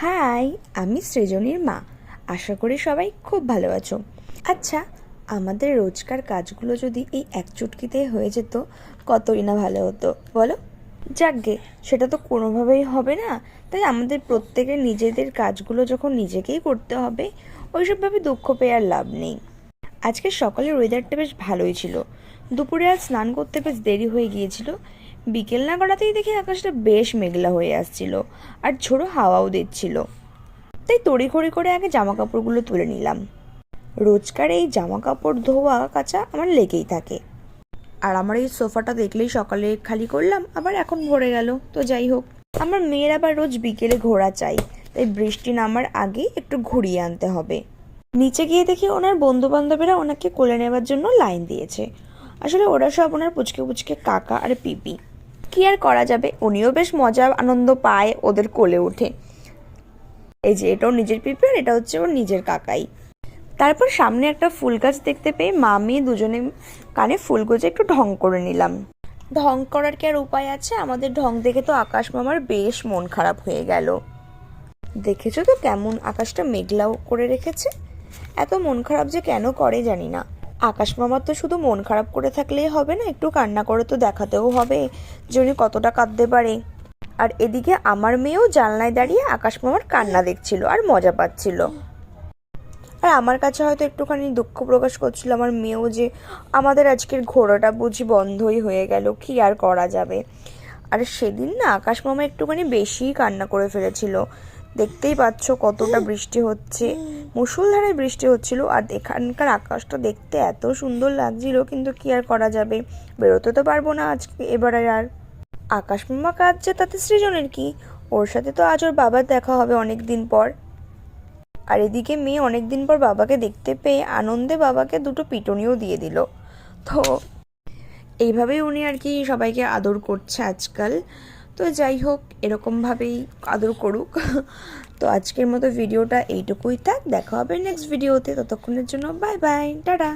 High, আমি সৃজনীর মা। আশা করি সবাই খুব ভালো আছো। আচ্ছা, আমাদের রোজকার কাজগুলো যদি এই এক চুটকিতে হয়ে যেত কতই না ভালো হতো বলো। যাকগে, সেটা তো কোনোভাবেই হবে না। তাই আমাদের প্রত্যেকের নিজেদের কাজগুলো যখন নিজেকেই করতে হবে, ওইসবভাবে দুঃখ পেয়ে আর লাভ নেই। আজকে সকালের ওয়েদারটা বেশ ভালোই ছিল। দুপুরে আজ স্নান করতে বেশ দেরি হয়ে গিয়েছিল। বিকেল না গড়াতেই দেখি আকাশটা বেশ মেঘলা হয়ে আসছিল, আর ঝোড়ো হাওয়াও দিচ্ছিল। তাই তড়িঘড়ি করে আগে জামা কাপড়গুলো তুলে নিলাম। রোজকার এই জামা কাপড় ধোয়া কাচা আমার লেগেই থাকে। আর আমার এই সোফাটা দেখলেই সকালে খালি করলাম, আবার এখন ভরে গেল। তো যাই হোক, আমার মেয়ের আবার রোজ বিকেলে ঘোরা চাই, তাই বৃষ্টি নামার আগে একটু ঘুরিয়ে আনতে হবে। নিচে গিয়ে দেখি ওনার বন্ধু বান্ধবীরা ওনাকে কোলে নেওয়ার জন্য লাইন দিয়েছে। আসলে ওরা সব ওনার পুচকে পুচকে কাকা আর পিপি। কি আর করা যাবে, উনিও বেশ মজা আনন্দ পায় ওদের কোলে উঠে। এই যে এটাও নিজের পিপি আর এটা হচ্ছে ওর নিজের কাকাই। তারপর সামনে একটা ফুল গাছ দেখতে পেয়ে মা মেয়ে দুজনে কানে ফুল গুজে একটু ঢং করে নিলাম। ঢং করার কি আর উপায় আছে? আমাদের ঢং দেখে তো আকাশ মামার বেশ মন খারাপ হয়ে গেল। দেখেছো তো কেমন আকাশটা মেঘলাও করে রেখেছে। এত মন খারাপ যে কেন করে জানি না। আকাশ মামার তো শুধু মন খারাপ করে থাকলেই হবে না, একটু কান্না করে তো দেখাতেও হবে যে উনি কতটা কাঁদতে পারে। আর এদিকে আমার মেয়েও জানলায় দাঁড়িয়ে আকাশ মামার কান্না দেখছিল আর মজা পাচ্ছিল। আর আমার কাছে হয়তো একটুখানি দুঃখ প্রকাশ করছিল আমার মেয়েও, যে আমাদের আজকের ঘোরাটা বুঝি বন্ধই হয়ে গেল, কি আর করা যাবে। আর সেদিন না আকাশ মামা একটুখানি বেশিই কান্না করে ফেলেছিল। দেখতেই পাচ্ছ কতটা বৃষ্টি হচ্ছে, মুষলধারে বৃষ্টি হচ্ছিল। আর এখানকার আকাশটা দেখতে এত সুন্দর লাগছিল, কিন্তু কি আর করা যাবে, বেরোতে তো পারবো না আজকে এবারে আর। আকাশ মামা কাঁদছে তাতে সৃজনের কি? ওর সাথে তো আজ ওর বাবার দেখা হবে অনেক দিন পর। আর এদিকে মেয়ে অনেকদিন পর বাবাকে দেখতে পেয়ে আনন্দে বাবাকে দুটো পিটুনিও দিয়ে দিল। তো এইভাবেই উনি আর কি সবাইকে আদর করছে আজকাল। তো যাই হোক, এরকমভাবেই আদর করুক। তো আজকের মতো ভিডিওটা এইটুকুই থাক, দেখা হবে নেক্সট ভিডিওতে। ততক্ষণের জন্য বাই বাই, টাটা।